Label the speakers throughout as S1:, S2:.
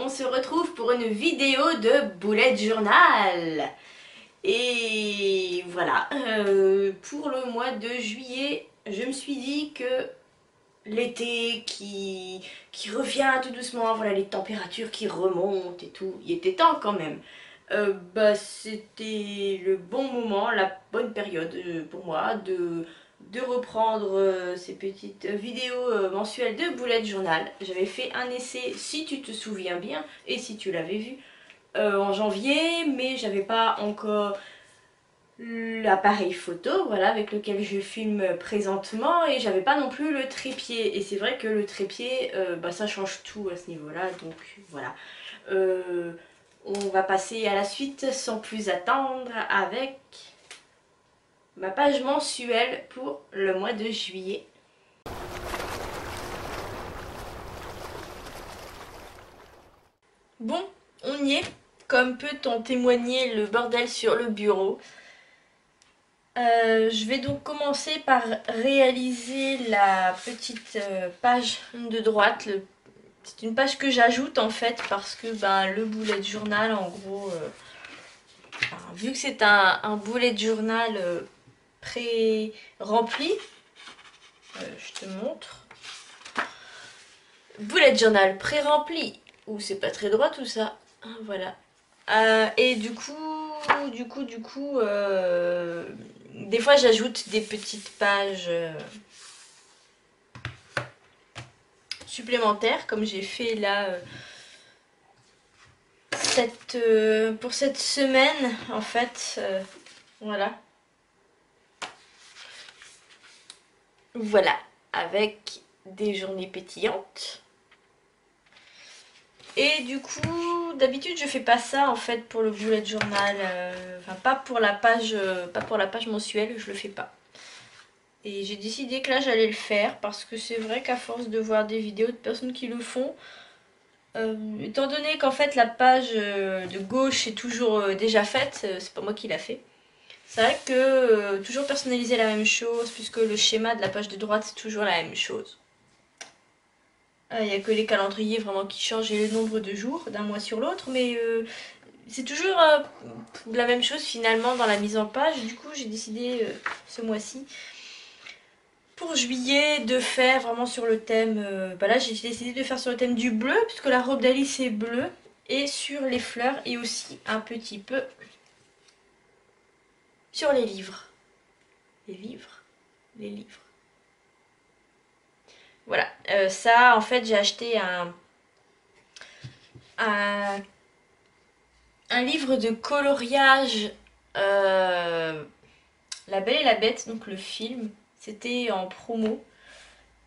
S1: on se retrouve pour une vidéo de bullet journal. Et voilà, pour le mois de juillet, je me suis dit que l'été qui revient tout doucement, voilà les températures qui remontent et tout, il était temps quand même. C'était le bon moment, la bonne période pour moi de reprendre ces petites vidéos mensuelles de bullet journal. J'avais fait un essai, si tu te souviens bien, et si tu l'avais vu, en janvier, mais j'avais pas encore l'appareil photo, voilà, avec lequel je filme présentement, et j'avais pas non plus le trépied. Et c'est vrai que le trépied, ça change tout à ce niveau-là, donc voilà. On va passer à la suite sans plus attendre avec ma page mensuelle pour le mois de juillet. Bon, on y est. Comme peut en témoigner le bordel sur le bureau. Je vais donc commencer par réaliser la petite page de droite. C'est une page que j'ajoute en fait parce que le bullet journal, en gros, vu que c'est un bullet journal pré-rempli, je te montre. Bullet journal pré-rempli, ou c'est pas très droit tout ça, voilà. Et du coup, des fois j'ajoute des petites pages supplémentaires, comme j'ai fait là pour cette semaine en fait, voilà. Voilà, avec des journées pétillantes. Et du coup, d'habitude je fais pas ça en fait pour le bullet journal, enfin pas pour la page mensuelle, je le fais pas. Et j'ai décidé que là j'allais le faire parce que c'est vrai qu'à force de voir des vidéos de personnes qui le font, étant donné qu'en fait la page de gauche est toujours déjà faite, c'est pas moi qui l'a fait. C'est vrai que toujours personnaliser la même chose puisque le schéma de la page de droite c'est toujours la même chose. Il n'y a que les calendriers vraiment qui changent et le nombre de jours d'un mois sur l'autre, mais c'est toujours la même chose finalement dans la mise en page. Du coup j'ai décidé ce mois-ci, pour juillet, de faire vraiment sur le thème, là j'ai décidé de faire sur le thème du bleu, puisque la robe d'Alice est bleue, et sur les fleurs, et aussi un petit peu sur les livres. Les livres. Voilà, ça en fait j'ai acheté un livre de coloriage, La Belle et la Bête, donc le film, c'était en promo.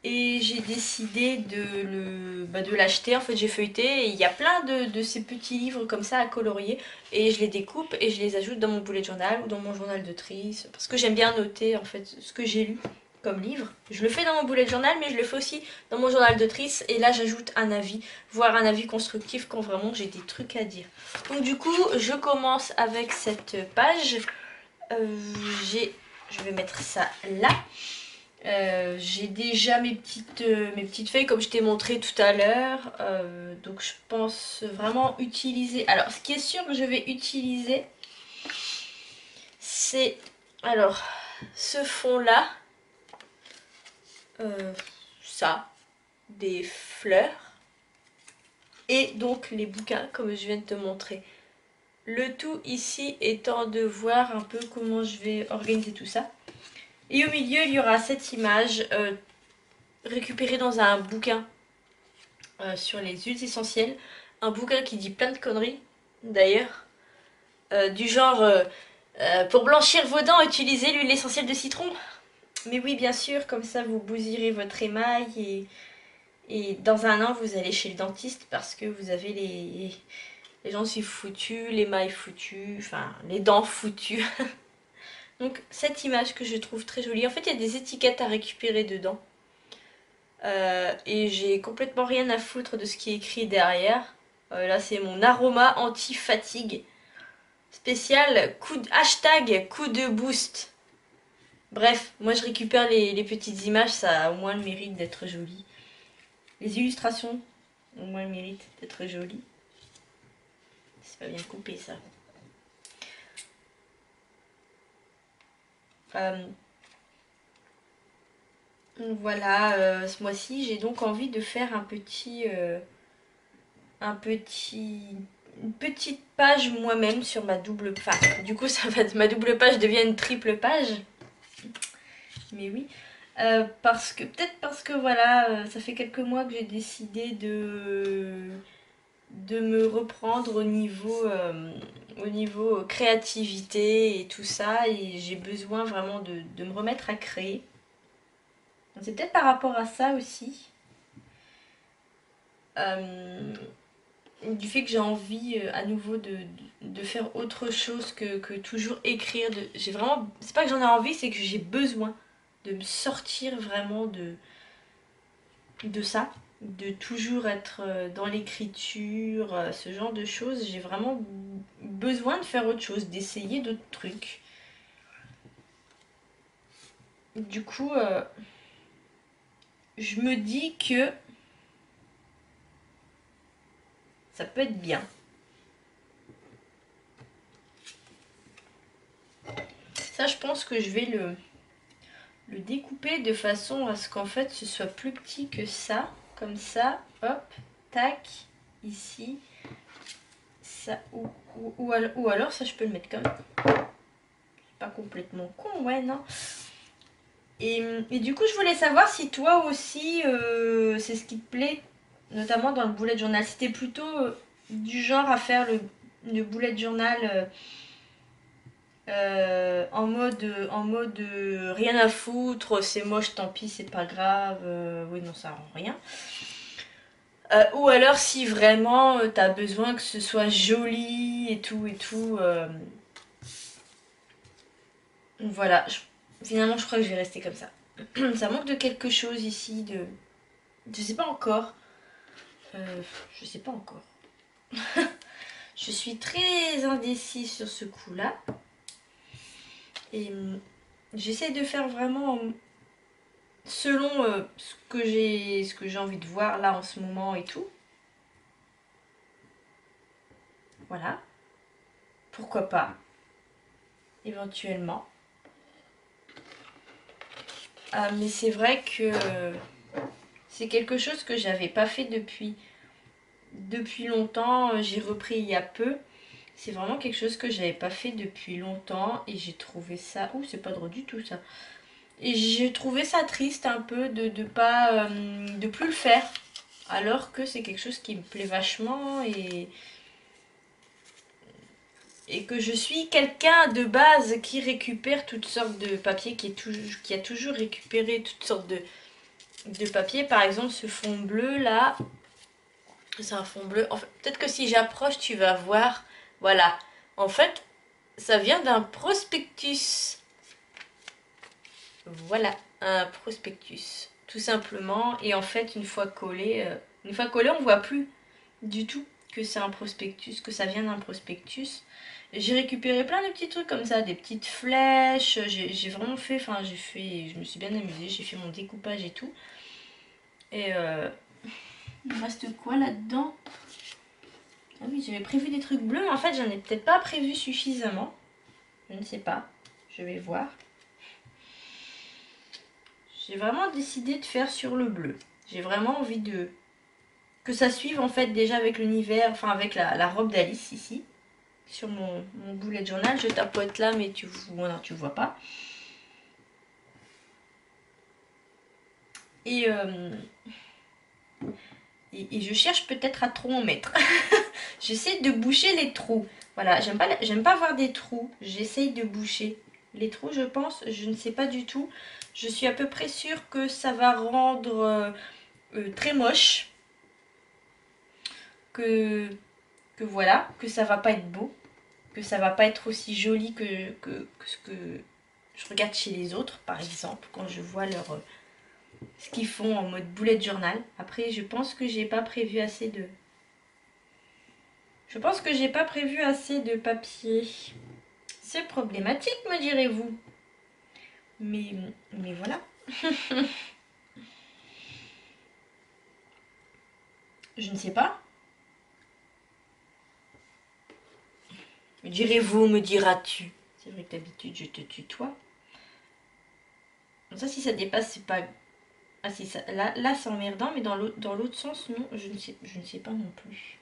S1: Et j'ai décidé de l'acheter, en fait j'ai feuilleté et il y a plein de ces petits livres comme ça à colorier. Et je les découpe et je les ajoute dans mon bullet journal ou dans mon journal de trice. Parce que j'aime bien noter en fait ce que j'ai lu comme livre. Je le fais dans mon bullet journal mais je le fais aussi dans mon journal de trice. Et là j'ajoute un avis, voire un avis constructif quand vraiment j'ai des trucs à dire. Donc du coup je commence avec cette page. Je vais mettre ça là. J'ai déjà mes petites feuilles comme je t'ai montré tout à l'heure, donc je pense vraiment utiliser, alors ce qui est sûr que je vais utiliser c'est alors ce fond là, ça, des fleurs et donc les bouquins comme je viens de te montrer, le tout ici étant de voir un peu comment je vais organiser tout ça. Et au milieu, il y aura cette image récupérée dans un bouquin sur les huiles essentielles. Un bouquin qui dit plein de conneries, d'ailleurs. Du genre, pour blanchir vos dents, utilisez l'huile essentielle de citron. Mais oui, bien sûr, comme ça vous bousillerez votre émail et dans un an, vous allez chez le dentiste parce que vous avez les gencives foutues, l'émail foutu, enfin, les dents foutues. Donc cette image que je trouve très jolie. En fait, il y a des étiquettes à récupérer dedans. Et j'ai complètement rien à foutre de ce qui est écrit derrière. Là, c'est mon aroma anti-fatigue. Spécial hashtag coup de boost. Bref, moi je récupère les petites images, ça a au moins le mérite d'être joli. Les illustrations, au moins le mérite d'être jolies. C'est pas bien coupé ça. Voilà, ce mois-ci, j'ai donc envie de faire une petite page moi-même sur ma double page. Enfin, du coup, ça va, ma double page devient une triple page. Mais oui. Peut-être parce que voilà, ça fait quelques mois que j'ai décidé de me reprendre au niveau créativité et tout ça. Et j'ai besoin vraiment de me remettre à créer. C'est peut-être par rapport à ça aussi. Du fait que j'ai envie à nouveau de faire autre chose que toujours écrire. J'ai vraiment, c'est pas que j'en ai envie, c'est que j'ai besoin de me sortir vraiment de ça, de toujours être dans l'écriture, ce genre de choses. J'ai vraiment besoin de faire autre chose, d'essayer d'autres trucs. Du coup, je me dis que ça peut être bien. Ça, je pense que je vais le découper de façon à ce qu'en fait ce soit plus petit que ça. Comme ça, hop, tac, ici. Ça, ou alors ça, je peux le mettre comme... C'est pas complètement con, ouais, non. Et du coup, je voulais savoir si toi aussi, c'est ce qui te plaît, notamment dans le bullet journal. Si t'es plutôt du genre à faire le bullet journal en mode rien à foutre, c'est moche, tant pis, c'est pas grave, oui, non, ça rend rien. Ou alors si vraiment t'as besoin que ce soit joli et tout, voilà, finalement je crois que je vais rester comme ça. Ça manque de quelque chose ici, je sais pas encore. Je sais pas encore. Je suis très indécise sur ce coup-là. Et j'essaie de faire vraiment selon ce que j'ai envie de voir là en ce moment et tout. Voilà. Pourquoi pas. Éventuellement. Mais c'est vrai que c'est quelque chose que j'avais pas fait depuis longtemps. J'ai repris il y a peu. C'est vraiment quelque chose que j'avais pas fait depuis longtemps. Et j'ai trouvé ça... Ouh, c'est pas drôle du tout ça. Et j'ai trouvé ça triste un peu de pas de plus le faire. Alors que c'est quelque chose qui me plaît vachement et que je suis quelqu'un de base qui récupère toutes sortes de papiers, qui a toujours récupéré toutes sortes de papiers. Par exemple, ce fond bleu là, c'est un fond bleu. En fait, peut-être que si j'approche, tu vas voir. Voilà. En fait, ça vient d'un prospectus. Voilà, un prospectus, tout simplement. Et en fait, une fois collé, on voit plus du tout que c'est un prospectus, que ça vient d'un prospectus. J'ai récupéré plein de petits trucs comme ça, des petites flèches. J'ai vraiment fait, je me suis bien amusée. J'ai fait mon découpage et tout. Et il me reste quoi là-dedans? Ah oui, j'avais prévu des trucs bleus, mais en fait, j'en ai peut-être pas prévu suffisamment. Je ne sais pas. Je vais voir. J'ai vraiment décidé de faire sur le bleu. J'ai vraiment envie que ça suive en fait déjà avec l'univers, enfin avec la robe d'Alice ici. Sur mon bullet journal, je tapote là mais tu vois pas. Et, et je cherche peut-être à trop en mettre. J'essaie de boucher les trous. Voilà, j'aime pas voir des trous. J'essaye de boucher les trous, je pense. Je ne sais pas du tout. Je suis à peu près sûre que ça va rendre très moche. Que voilà, que ça va pas être beau. Que ça va pas être aussi joli que ce que je regarde chez les autres, par exemple, quand je vois ce qu'ils font en mode bullet journal. Après, je pense que j'ai pas prévu assez de... Je pense que j'ai pas prévu assez de papier. C'est problématique, me direz-vous. Mais voilà. Je ne sais pas. Me direz-vous, me diras-tu. C'est vrai que d'habitude je te tutoie. Ça, si ça dépasse, c'est pas... Ah si, ça, là c'est emmerdant, mais dans l'autre sens, non, je ne sais pas non plus.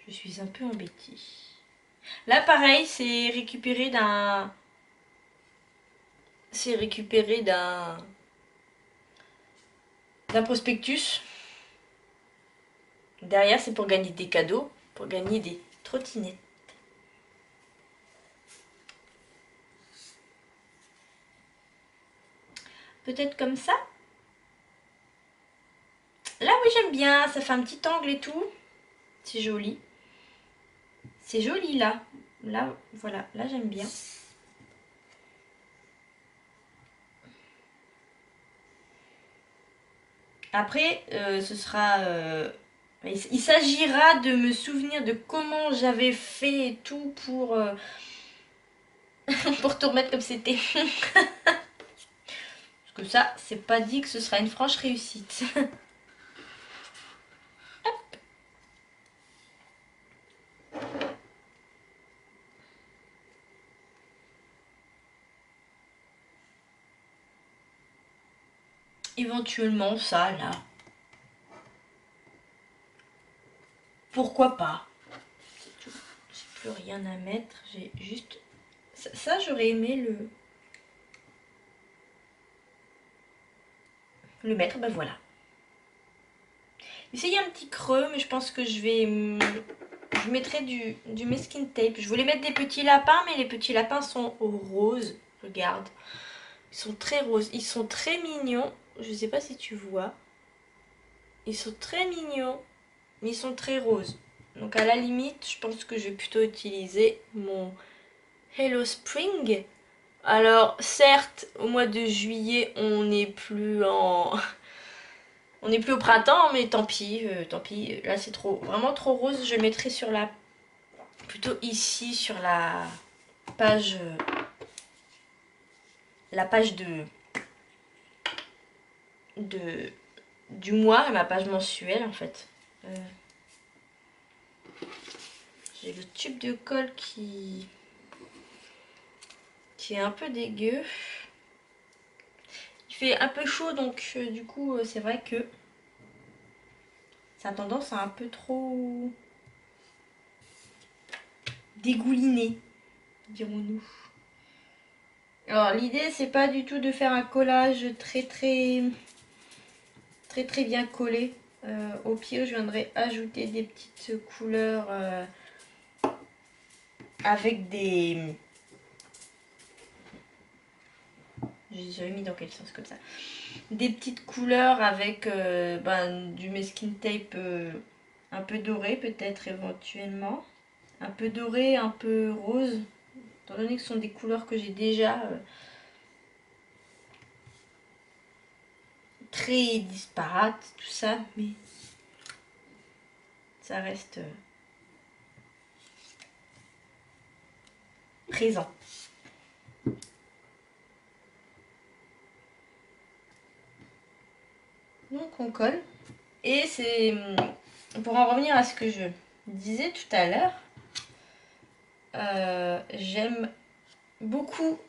S1: Je suis un peu embêtée. Là, pareil, c'est récupéré d'un... C'est récupéré d'un prospectus. Derrière, c'est pour gagner des cadeaux, pour gagner des trottinettes. Peut-être comme ça. Là, oui, j'aime bien. Ça fait un petit angle et tout. C'est joli. C'est joli, là. Là, voilà. Là, j'aime bien. Après, ce sera... il s'agira de me souvenir de comment j'avais fait et tout pour... pour tout remettre comme c'était. Parce que ça, c'est pas dit que ce sera une franche réussite. Éventuellement, ça, là. Pourquoi pas? J'ai plus rien à mettre. J'ai juste... Ça j'aurais aimé le mettre. Ben voilà. Ici, il y a un petit creux, mais je pense que je mettrai du masking tape. Je voulais mettre des petits lapins, mais les petits lapins sont roses. Regarde. Ils sont très roses. Ils sont très mignons. Je sais pas si tu vois. Ils sont très mignons, mais ils sont très roses. Donc à la limite, je pense que je vais plutôt utiliser mon Hello Spring. Alors certes, au mois de juillet, on n'est plus en... On n'est plus au printemps, mais tant pis, tant pis. Là, c'est trop, vraiment trop rose. Je le mettrai sur la... Plutôt ici, sur page... La page du mois, ma page mensuelle, en fait. J'ai le tube de colle qui est un peu dégueu. Il fait un peu chaud, donc du coup, c'est vrai que ça a tendance à un peu trop dégouliner, dirons-nous. Alors l'idée, c'est pas du tout de faire un collage très bien collé. Au pire, je viendrai ajouter des petites couleurs avec des... J'avais mis dans quel sens comme ça? Des petites couleurs avec du masking tape un peu doré peut-être éventuellement. Un peu doré, un peu rose. Étant donné que ce sont des couleurs que j'ai déjà très disparates, tout ça, mais ça reste présent. Donc on colle. Et c'est pour en revenir à ce que je disais tout à l'heure, j'aime beaucoup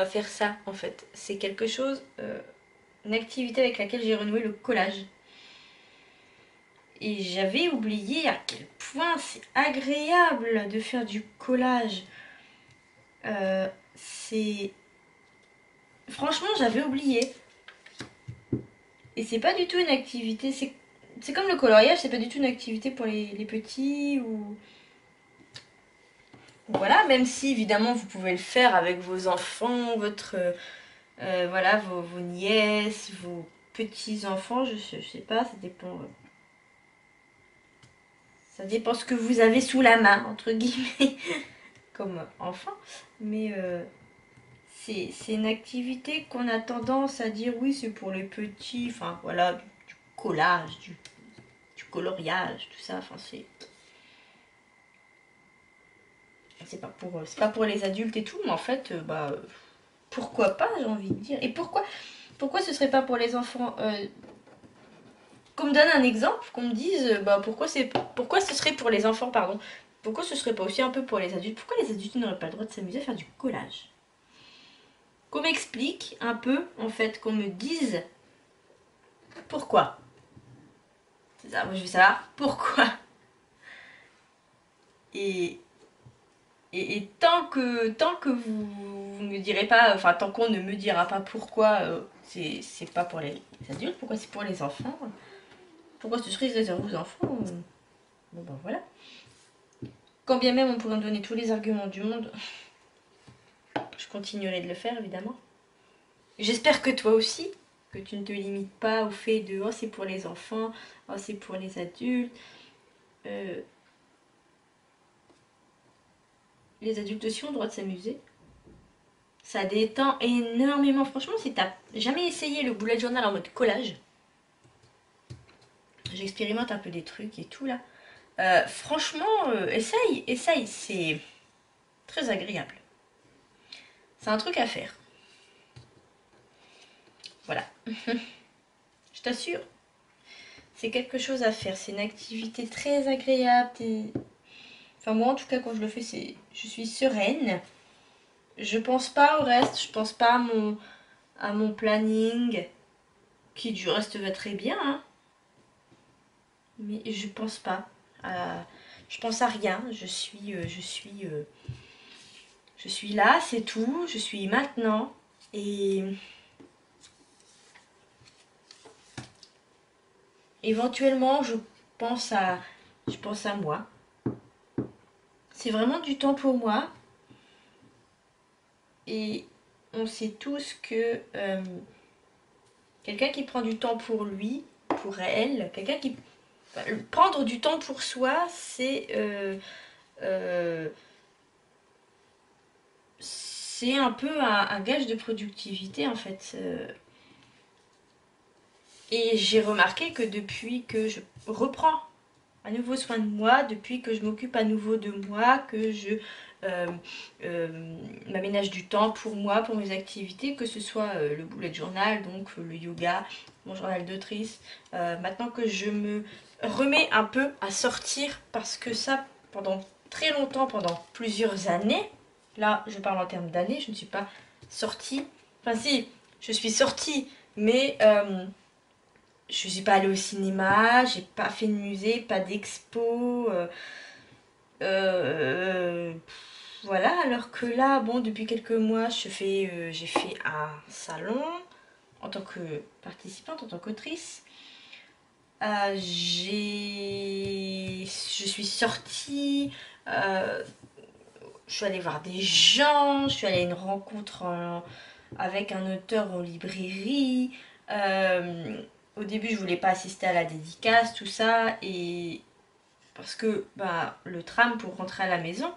S1: faire ça en fait. C'est quelque chose, une activité avec laquelle j'ai renoué le collage. Et j'avais oublié à quel point c'est agréable de faire du collage. C'est... Franchement, j'avais oublié. Et c'est pas du tout une activité... C'est comme le coloriage, c'est pas du tout une activité pour les petits ou... Voilà, même si évidemment vous pouvez le faire avec vos enfants, voilà, vos nièces, vos petits-enfants, je sais pas, ça dépend... Ça dépend ce que vous avez sous la main, entre guillemets, comme enfant. Mais c'est une activité qu'on a tendance à dire, oui, c'est pour les petits, enfin voilà, du collage, du coloriage, tout ça, enfin c'est pas pour les adultes et tout, mais en fait, pourquoi pas, j'ai envie de dire. Et pourquoi ce serait pas pour les enfants qu'on me donne un exemple, qu'on me dise pourquoi ce serait pour les enfants, pardon, Pourquoi ce serait pas aussi un peu pour les adultes? Pourquoi les adultes n'auraient pas le droit de s'amuser à faire du collage? Qu'on m'explique un peu, en fait, qu'on me dise pourquoi. C'est ça, moi je veux savoir pourquoi. Et, et tant que vous me direz pas, enfin tant qu'on ne me dira pas pourquoi c'est pas pour les adultes, pourquoi c'est pour les enfants, pourquoi ce serait réservé aux enfants, bon ben voilà. Quand bien même on pourrait me donner tous les arguments du monde, je continuerai de le faire évidemment. J'espère que toi aussi, que tu ne te limites pas au fait de oh c'est pour les enfants, oh c'est pour les adultes. Les adultes aussi ont le droit de s'amuser. Ça détend énormément. Franchement, si t'as jamais essayé le bullet journal en mode collage, j'expérimente un peu des trucs et tout là. Franchement, essaye, c'est très agréable. C'est un truc à faire. Voilà. Je t'assure, c'est quelque chose à faire. C'est une activité très agréable. Enfin, moi en tout cas, quand je le fais, je suis sereine. Je pense pas au reste, je pense pas à mon planning, qui du reste va très bien, hein. Mais je pense pas à... Je pense à rien, je suis là, c'est tout, je suis maintenant. Et éventuellement, je pense à moi. C'est vraiment du temps pour moi. Et on sait tous que quelqu'un qui prend du temps pour lui, pour elle, quelqu'un qui... Prendre du temps pour soi, c'est un peu un gage de productivité en fait. Et j'ai remarqué que depuis que je reprends à nouveau soin de moi, depuis que je m'occupe à nouveau de moi, que je euh, m'aménage du temps pour moi, pour mes activités, que ce soit le bullet journal, donc le yoga, mon journal d'autrice, maintenant que je me remets un peu à sortir, parce que ça, pendant très longtemps, pendant plusieurs années, là je parle en termes d'années, je ne suis pas sortie, enfin si, je suis sortie, mais je suis pas allée au cinéma, j'ai pas fait de musée, pas d'expo. Euh, voilà, alors que là, bon, depuis quelques mois, j'ai fait un salon en tant que participante, en tant qu'autrice. Je suis sortie, je suis allée voir des gens, je suis allée à une rencontre avec un auteur en librairie. Au début, je voulais pas assister à la dédicace, tout ça, et parce que bah, le tram pour rentrer à la maison.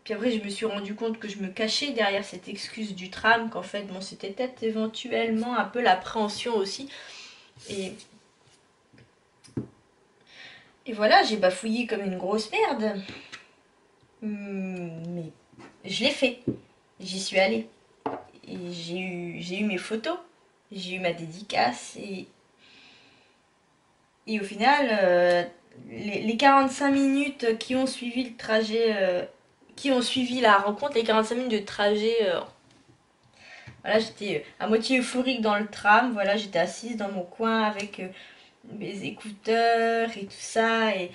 S1: Puis après, je me suis rendu compte que je me cachais derrière cette excuse du tram, qu'en fait, bon, c'était peut-être éventuellement un peu l'appréhension aussi. Et, et voilà, j'ai bafouillé comme une grosse merde. Mais je l'ai fait. J'y suis allée. Et j'ai eu mes photos. J'ai eu ma dédicace. Et au final, les 45 minutes qui ont suivi le trajet, qui ont suivi la rencontre, les 45 minutes de trajet, voilà, j'étais à moitié euphorique dans le tram. Voilà, j'étais assise dans mon coin avec mes écouteurs et tout ça. Et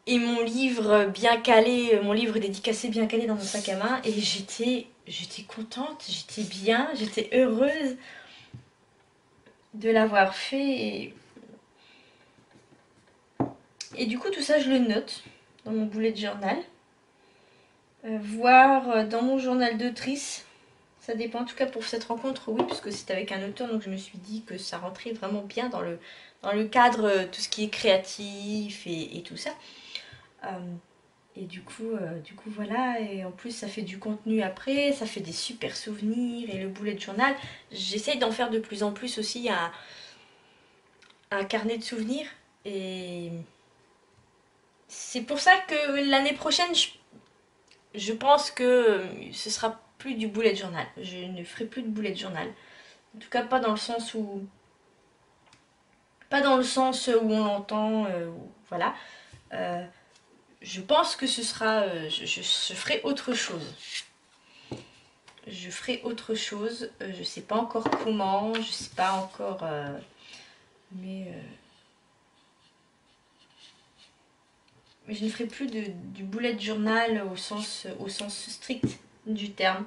S1: mon livre bien calé, mon livre dédicacé bien calé dans mon sac à main. Et j'étais contente, j'étais bien, j'étais heureuse de l'avoir fait. Et du coup, tout ça, je le note dans mon bullet journal. Voir dans mon journal d'autrice, ça dépend. En tout cas, pour cette rencontre, oui, parce que c'était avec un auteur, donc je me suis dit que ça rentrait vraiment bien dans le cadre, tout ce qui est créatif et tout ça. Et du coup, voilà. Et en plus, ça fait du contenu après, ça fait des super souvenirs. Et le bullet journal, j'essaye d'en faire de plus en plus aussi un carnet de souvenirs. Et c'est pour ça que l'année prochaine, je pense que ce sera plus du bullet journal. Je ne ferai plus de bullet journal. En tout cas, pas dans le sens où... Pas dans le sens où on l'entend, voilà. je pense que ce sera... je ferai autre chose. Je ferai autre chose. Je sais pas encore comment. Je sais pas encore... mais je ne ferai plus du bullet journal au sens strict du terme.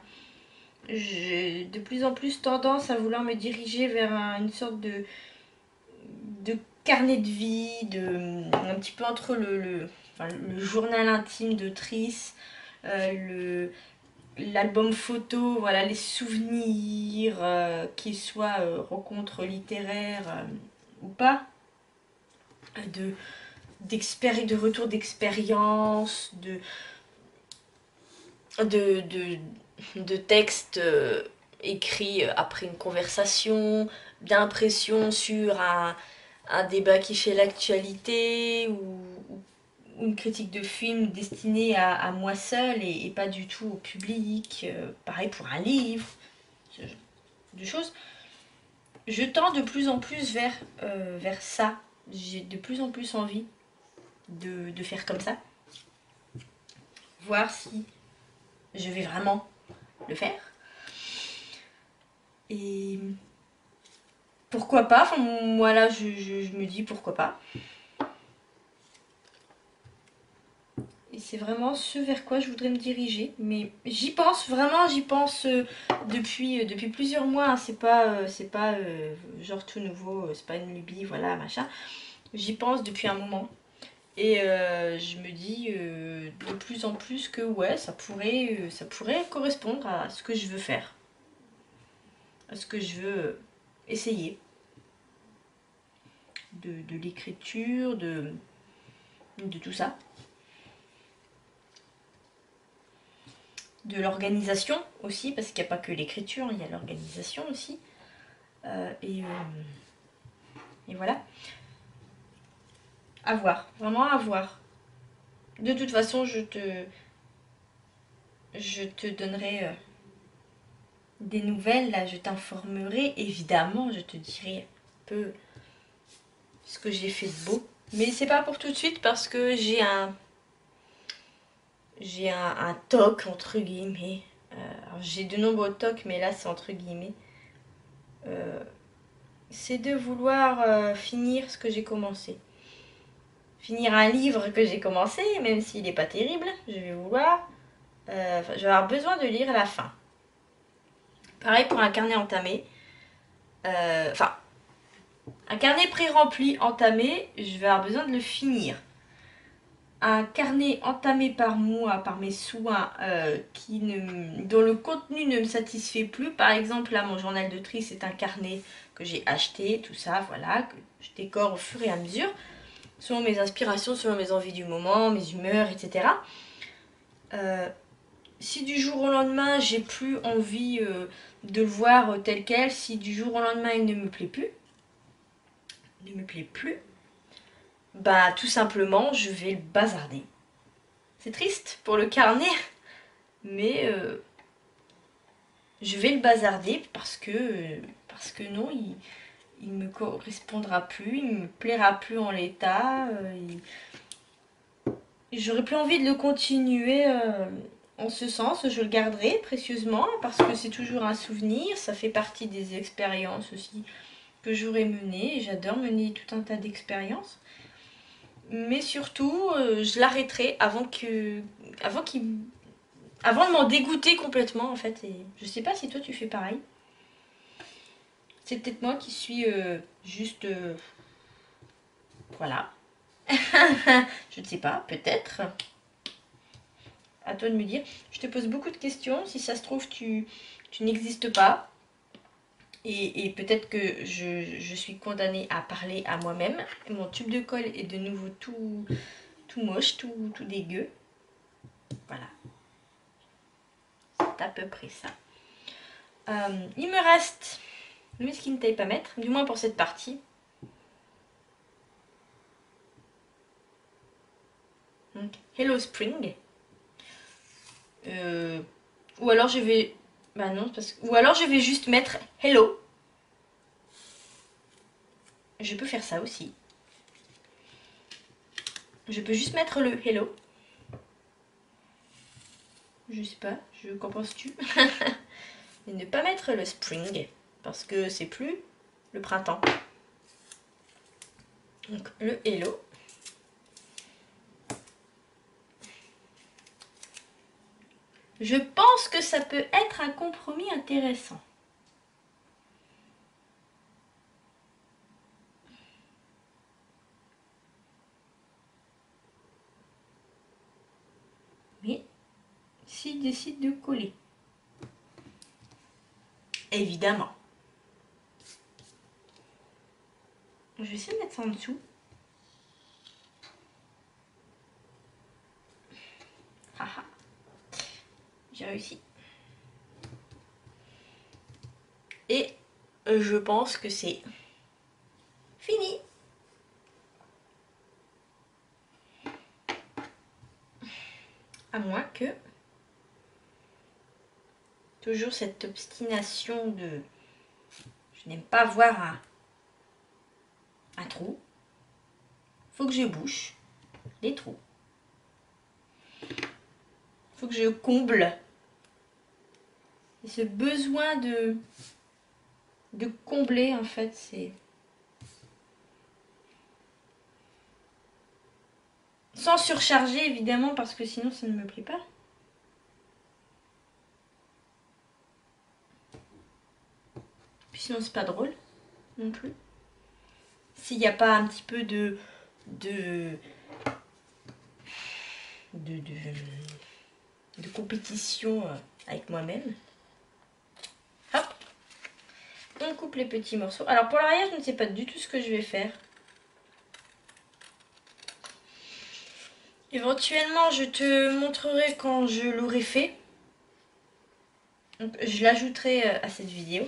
S1: J'ai de plus en plus tendance à vouloir me diriger vers une sorte de carnet de vie, un petit peu entre le journal intime d'autrice, l'album photo, voilà, les souvenirs, qu'ils soient rencontres littéraires ou pas, de, de retour d'expérience, de, de, de textes écrits après une conversation, d'impressions sur un débat qui fait l'actualité ou une critique de film destinée à moi seule et pas du tout au public. Pareil pour un livre, ce genre de choses. Je tends de plus en plus vers ça. J'ai de plus en plus envie de faire comme ça. Voir si je vais vraiment le faire. Et pourquoi pas, enfin, moi là je me dis pourquoi pas. Et c'est vraiment ce vers quoi je voudrais me diriger. Mais j'y pense, vraiment j'y pense depuis plusieurs mois. Hein. C'est pas genre tout nouveau, c'est pas une lubie, voilà, machin. J'y pense depuis un moment. Et je me dis de plus en plus que ouais, ça pourrait correspondre à ce que je veux faire. À ce que je veux essayer. De l'écriture, de tout ça. De l'organisation aussi, parce qu'il n'y a pas que l'écriture, il y a l'organisation aussi. Et voilà. À voir, vraiment à voir. De toute façon, je te donnerai des nouvelles, là, je t'informerai. Évidemment, je te dirai un peu ce que j'ai fait de beau. Mais c'est pas pour tout de suite parce que j'ai un toc, entre guillemets. J'ai de nombreux tocs, mais là, c'est entre guillemets. C'est de vouloir finir ce que j'ai commencé. Finir un livre que j'ai commencé, même s'il n'est pas terrible, je vais vouloir... je vais avoir besoin de lire la fin. Pareil pour un carnet entamé. Enfin, un carnet pré-rempli, entamé, je vais avoir besoin de le finir. Un carnet entamé par moi, par mes soins, dont le contenu ne me satisfait plus. Par exemple, là, mon journal de tri, c'est un carnet que j'ai acheté, tout ça, voilà, que je décore au fur et à mesure, selon mes inspirations, selon mes envies du moment, mes humeurs, etc. Si du jour au lendemain, j'ai plus envie de le voir tel quel, si du jour au lendemain, il ne me plaît plus, bah tout simplement, je vais le bazarder. C'est triste pour le carnet, mais je vais le bazarder parce que non, il me correspondra plus, il me plaira plus en l'état. J'aurais plus envie de le continuer en ce sens. Je le garderai précieusement parce que c'est toujours un souvenir. Ça fait partie des expériences aussi que j'aurais menées. J'adore mener tout un tas d'expériences. Mais surtout, je l'arrêterai avant de m'en dégoûter complètement en fait. Et je sais pas si toi tu fais pareil. C'est peut-être moi qui suis juste... voilà. Je ne sais pas, peut-être. À toi de me dire. Je te pose beaucoup de questions. Si ça se trouve, tu n'existes pas. Et peut-être que je suis condamnée à parler à moi-même. Mon tube de colle est de nouveau tout moche, tout dégueu. Voilà. C'est à peu près ça. Il me reste le skin tape à mettre, du moins pour cette partie. Donc, Hello Spring. Ou alors je vais... Bah non, ou alors je vais juste mettre Hello. Je peux faire ça aussi. Je peux juste mettre le Hello. Je sais pas, qu'en penses-tu? Et ne pas mettre le spring, parce que c'est plus le printemps. Donc le hello. Je pense que ça peut être un compromis intéressant. Mais s'il décide de coller. Évidemment. Je vais essayer de mettre ça en dessous. Haha. J'ai réussi. Et je pense que c'est fini. À moins que... Toujours cette obstination de... Je n'aime pas voir un trou. Faut que je bouche les trous. Faut que je comble. Et ce besoin de combler, en fait, c'est... Sans surcharger, évidemment, parce que sinon, ça ne me plaît pas. Puis sinon, c'est pas drôle, non plus. S'il n'y a pas un petit peu de compétition avec moi-même. Hop. On coupe les petits morceaux. Alors pour l'arrière, je ne sais pas du tout ce que je vais faire. Éventuellement, je te montrerai quand je l'aurai fait. Donc, je l'ajouterai à cette vidéo,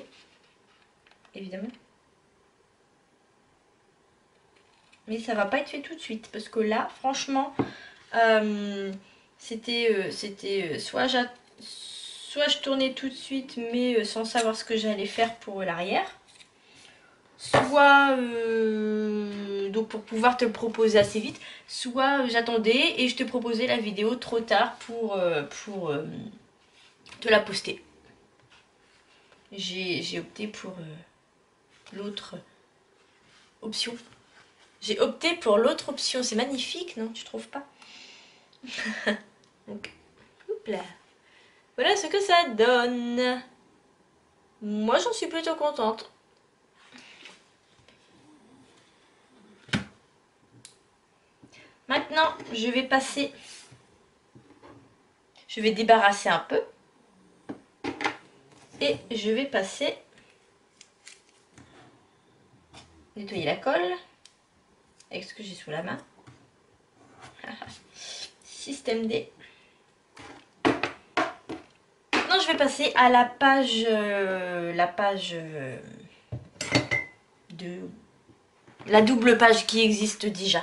S1: évidemment. Mais ça va pas être fait tout de suite, parce que là, franchement, c'était soit je tournais tout de suite, mais sans savoir ce que j'allais faire pour l'arrière. Soit donc pour pouvoir te le proposer assez vite, soit j'attendais et je te proposais la vidéo trop tard pour te la poster. J'ai opté pour l'autre option. J'ai opté pour l'autre option. C'est magnifique, non? Tu trouves pas? Donc, là. Voilà ce que ça donne. Moi, j'en suis plutôt contente. Maintenant, je vais passer... Je vais débarrasser un peu. Et je vais passer... Nettoyer la colle. Avec ce que j'ai sous la main. Système D. Maintenant, je vais passer à la page... la double page qui existe déjà.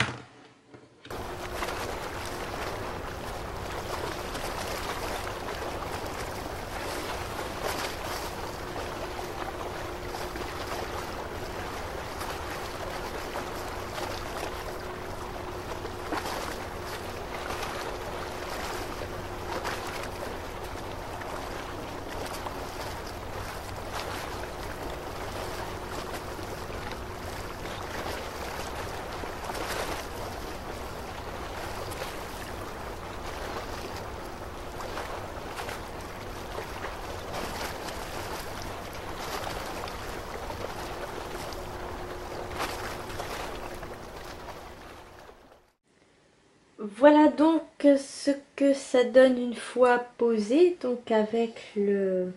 S1: Voilà donc ce que ça donne une fois posé, donc avec le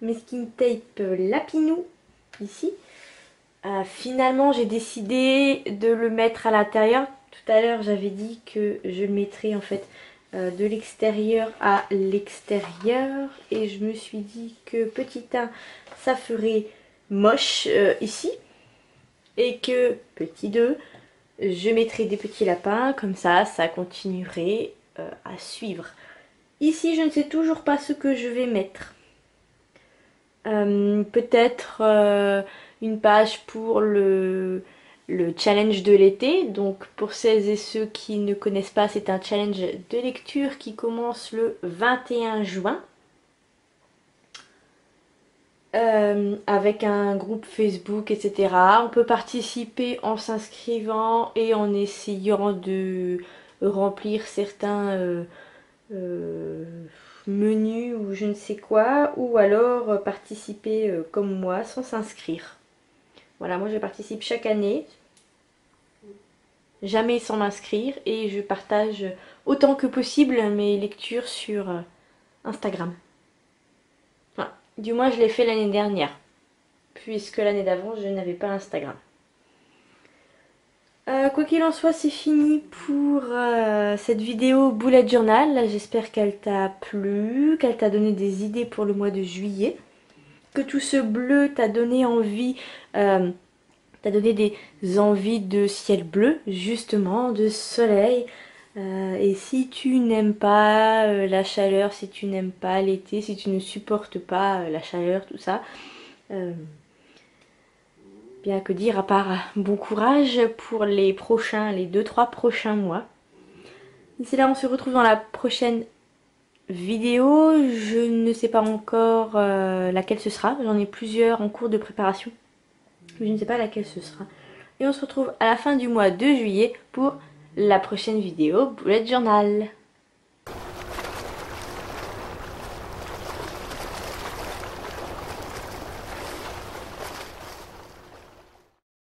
S1: masking tape Lapinou ici. Finalement j'ai décidé de le mettre à l'intérieur. Tout à l'heure j'avais dit que je le mettrais en fait de l'extérieur à l'extérieur. Et je me suis dit que petit 1 ça ferait moche ici. Et que petit 2... je mettrai des petits lapins, comme ça continuerait à suivre. Ici, je ne sais toujours pas ce que je vais mettre. Peut-être une page pour le le challenge de l'été. Donc pour celles et ceux qui ne connaissent pas, c'est un challenge de lecture qui commence le 21 juin. Avec un groupe Facebook, etc. On peut participer en s'inscrivant et en essayant de remplir certains euh, menus ou je ne sais quoi, ou alors participer comme moi sans s'inscrire. Voilà, moi je participe chaque année, jamais sans m'inscrire, et je partage autant que possible mes lectures sur Instagram. Enfin, du moins je l'ai fait l'année dernière, puisque l'année d'avant je n'avais pas Instagram. Quoi qu'il en soit, c'est fini pour cette vidéo bullet journal. J'espère qu'elle t'a plu, qu'elle t'a donné des idées pour le mois de juillet, que tout ce bleu t'a donné envie, t'a donné des envies de ciel bleu, justement, de soleil. Et si tu n'aimes pas la chaleur, si tu n'aimes pas l'été, si tu ne supportes pas la chaleur, tout ça, bien que dire à part bon courage pour les 2-3 prochains mois. D'ici là, on se retrouve dans la prochaine vidéo. Je ne sais pas encore laquelle ce sera. J'en ai plusieurs en cours de préparation. Mais je ne sais pas laquelle ce sera. Et on se retrouve à la fin du mois de juillet pour la prochaine vidéo bullet journal.